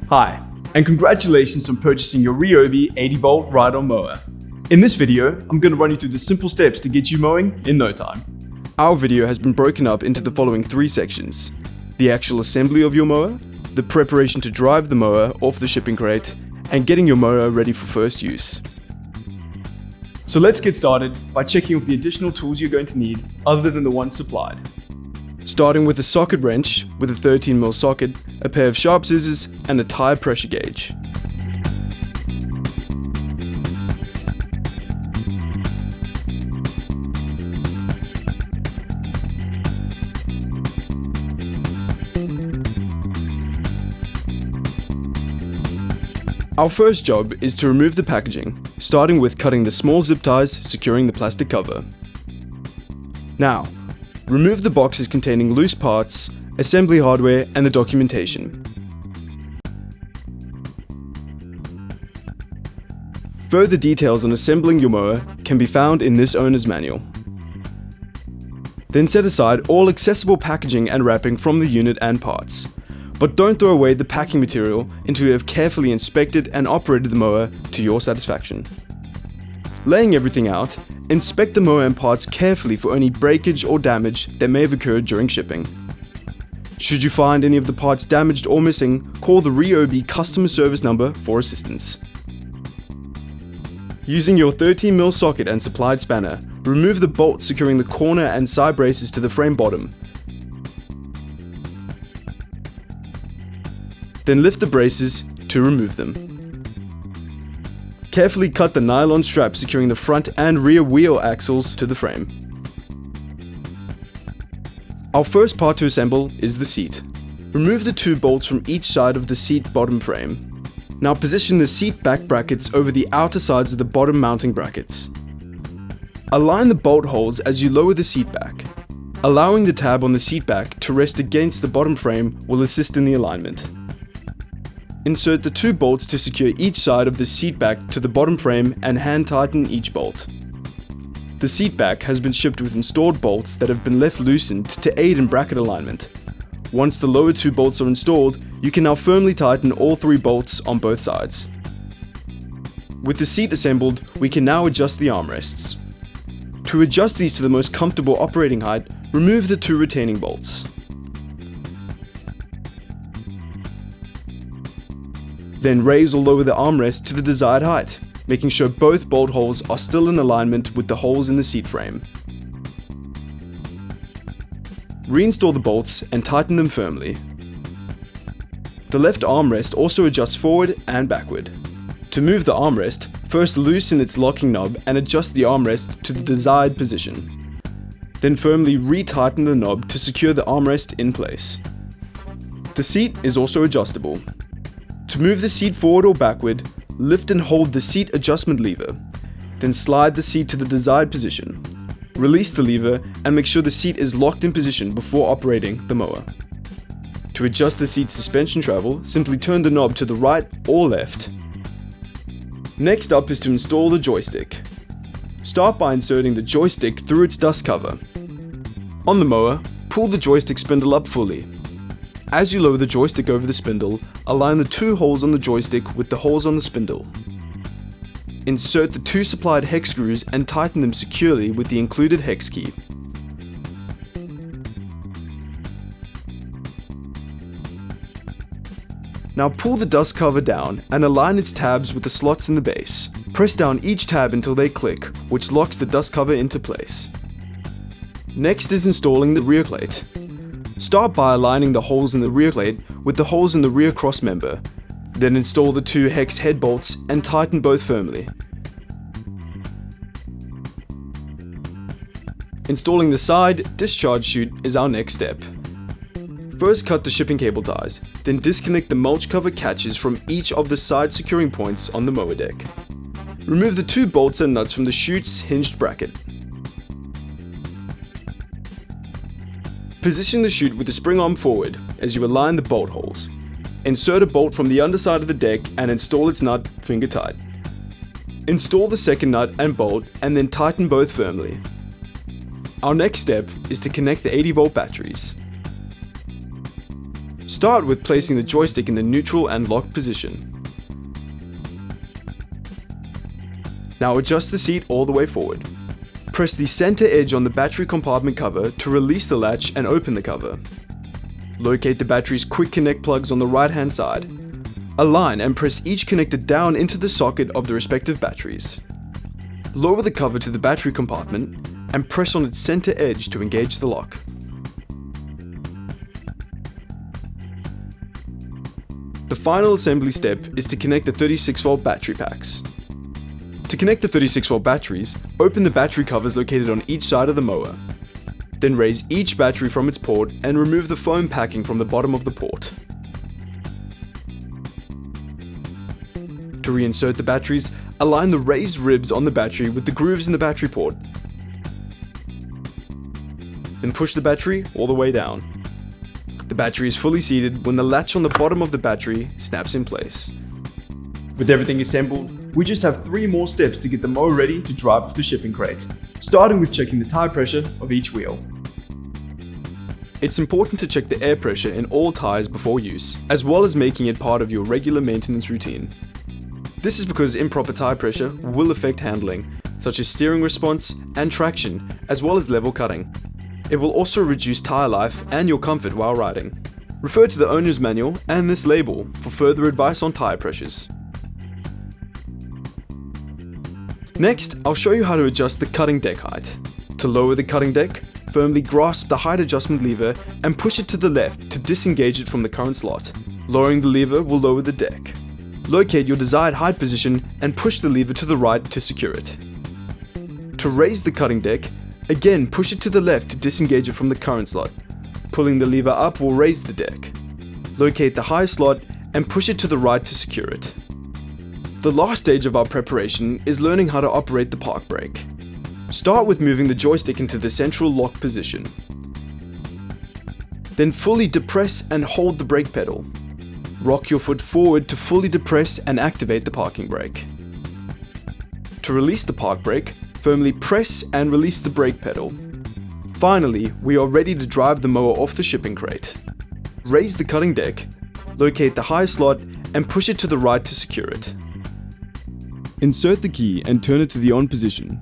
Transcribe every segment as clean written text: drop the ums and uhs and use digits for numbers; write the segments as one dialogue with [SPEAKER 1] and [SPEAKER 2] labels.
[SPEAKER 1] Hi, and congratulations on purchasing your Ryobi 80V ride-on mower. In this video, I'm going to run you through the simple steps to get you mowing in no time. Our video has been broken up into the following 3 sections: the actual assembly of your mower, the preparation to drive the mower off the shipping crate, and getting your mower ready for first use. So let's get started by checking off the additional tools you're going to need other than the ones supplied. Starting with a socket wrench with a 13mm socket, a pair of sharp scissors, and a tire pressure gauge. Our first job is to remove the packaging, starting with cutting the small zip ties securing the plastic cover. Now, remove the boxes containing loose parts, assembly hardware, and the documentation. Further details on assembling your mower can be found in this owner's manual. Then set aside all accessible packaging and wrapping from the unit and parts. But don't throw away the packing material until you have carefully inspected and operated the mower to your satisfaction. Laying everything out, inspect the mower and parts carefully for any breakage or damage that may have occurred during shipping. Should you find any of the parts damaged or missing, call the Ryobi customer service number for assistance. Using your 13mm socket and supplied spanner, remove the bolt securing the corner and side braces to the frame bottom. Then lift the braces to remove them. Carefully cut the nylon strap securing the front and rear wheel axles to the frame. Our first part to assemble is the seat. Remove the 2 bolts from each side of the seat bottom frame. Now position the seat back brackets over the outer sides of the bottom mounting brackets. Align the bolt holes as you lower the seat back. Allowing the tab on the seat back to rest against the bottom frame will assist in the alignment. Insert the 2 bolts to secure each side of the seat back to the bottom frame and hand tighten each bolt. The seat back has been shipped with installed bolts that have been left loosened to aid in bracket alignment. Once the lower 2 bolts are installed, you can now firmly tighten all 3 bolts on both sides. With the seat assembled, we can now adjust the armrests. To adjust these to the most comfortable operating height, remove the 2 retaining bolts. Then raise or lower the armrest to the desired height, making sure both bolt holes are still in alignment with the holes in the seat frame. Reinstall the bolts and tighten them firmly. The left armrest also adjusts forward and backward. To move the armrest, first loosen its locking knob and adjust the armrest to the desired position. Then firmly retighten the knob to secure the armrest in place. The seat is also adjustable. To move the seat forward or backward, lift and hold the seat adjustment lever, then slide the seat to the desired position. Release the lever and make sure the seat is locked in position before operating the mower. To adjust the seat's suspension travel, simply turn the knob to the right or left. Next up is to install the joystick. Start by inserting the joystick through its dust cover. On the mower, pull the joystick spindle up fully. As you lower the joystick over the spindle, align the 2 holes on the joystick with the holes on the spindle. Insert the 2 supplied hex screws and tighten them securely with the included hex key. Now pull the dust cover down and align its tabs with the slots in the base. Press down each tab until they click, which locks the dust cover into place. Next is installing the rear plate. Start by aligning the holes in the rear plate with the holes in the rear cross member. Then install the 2 hex head bolts and tighten both firmly. Installing the side discharge chute is our next step. First cut the shipping cable ties, then disconnect the mulch cover catches from each of the side securing points on the mower deck. Remove the 2 bolts and nuts from the chute's hinged bracket. Position the chute with the spring arm forward as you align the bolt holes. Insert a bolt from the underside of the deck and install its nut finger tight. Install the second nut and bolt and then tighten both firmly. Our next step is to connect the 80V batteries. Start with placing the joystick in the neutral and lock position. Now adjust the seat all the way forward. Press the center edge on the battery compartment cover to release the latch and open the cover. Locate the battery's quick connect plugs on the right hand side. Align and press each connector down into the socket of the respective batteries. Lower the cover to the battery compartment and press on its center edge to engage the lock. The final assembly step is to connect the 36-volt battery packs. To connect the 36-volt batteries, open the battery covers located on each side of the mower. Then raise each battery from its port and remove the foam packing from the bottom of the port. To reinsert the batteries, align the raised ribs on the battery with the grooves in the battery port. Then push the battery all the way down. The battery is fully seated when the latch on the bottom of the battery snaps in place. With everything assembled, we just have 3 more steps to get the mower ready to drive off the shipping crate, starting with checking the tire pressure of each wheel. It's important to check the air pressure in all tires before use, as well as making it part of your regular maintenance routine. This is because improper tire pressure will affect handling, such as steering response and traction, as well as level cutting. It will also reduce tire life and your comfort while riding. Refer to the owner's manual and this label for further advice on tire pressures. Next, I'll show you how to adjust the cutting deck height. To lower the cutting deck, firmly grasp the height adjustment lever and push it to the left to disengage it from the current slot. Lowering the lever will lower the deck. Locate your desired height position and push the lever to the right to secure it. To raise the cutting deck, again push it to the left to disengage it from the current slot. Pulling the lever up will raise the deck. Locate the high slot and push it to the right to secure it. The last stage of our preparation is learning how to operate the park brake. Start with moving the joystick into the central lock position. Then fully depress and hold the brake pedal. Rock your foot forward to fully depress and activate the parking brake. To release the park brake, firmly press and release the brake pedal. Finally, we are ready to drive the mower off the shipping crate. Raise the cutting deck, locate the high slot and push it to the right to secure it. Insert the key and turn it to the on position.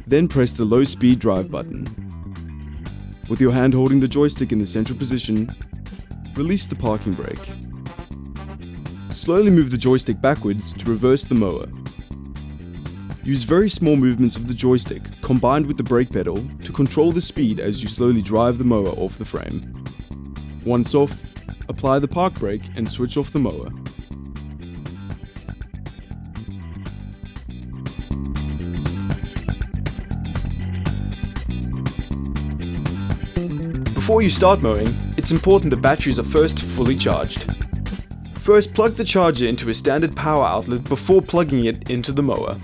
[SPEAKER 1] Then press the low speed drive button. With your hand holding the joystick in the central position, release the parking brake. Slowly move the joystick backwards to reverse the mower. Use very small movements of the joystick combined with the brake pedal to control the speed as you slowly drive the mower off the frame. Once off, apply the park brake and switch off the mower. Before you start mowing, it's important the batteries are first fully charged. First, plug the charger into a standard power outlet before plugging it into the mower.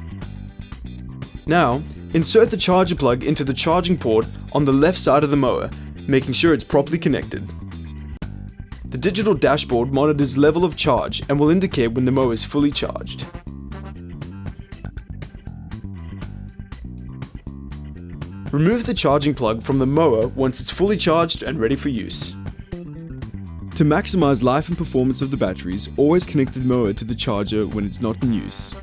[SPEAKER 1] Now, insert the charger plug into the charging port on the left side of the mower, making sure it's properly connected. The digital dashboard monitors level of charge and will indicate when the mower is fully charged. Remove the charging plug from the mower once it's fully charged and ready for use. To maximize life and performance of the batteries, always connect the mower to the charger when it's not in use.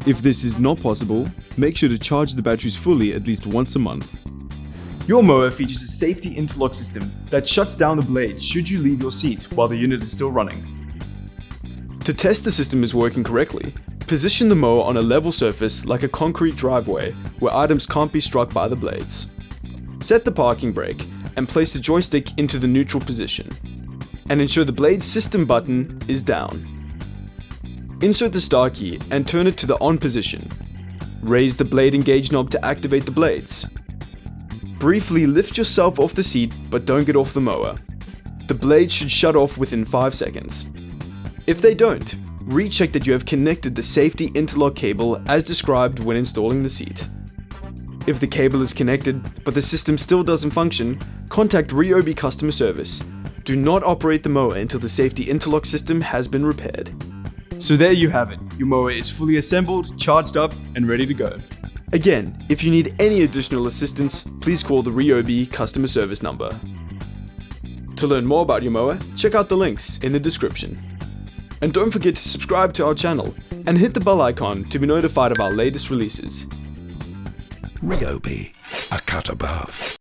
[SPEAKER 1] If this is not possible, make sure to charge the batteries fully at least once a month. Your mower features a safety interlock system that shuts down the blade should you leave your seat while the unit is still running. To test the system is working correctly, position the mower on a level surface like a concrete driveway where items can't be struck by the blades. Set the parking brake and place the joystick into the neutral position, and ensure the blade system button is down. Insert the start key and turn it to the on position. Raise the blade engage knob to activate the blades. Briefly lift yourself off the seat but don't get off the mower. The blades should shut off within 5 seconds. If they don't, recheck that you have connected the safety interlock cable as described when installing the seat. If the cable is connected but the system still doesn't function, contact Ryobi customer service. Do not operate the mower until the safety interlock system has been repaired. So there you have it, your mower is fully assembled, charged up and ready to go. Again, if you need any additional assistance, please call the Ryobi customer service number. To learn more about your mower, check out the links in the description. And don't forget to subscribe to our channel and hit the bell icon to be notified of our latest releases.
[SPEAKER 2] Ryobi, a cut above.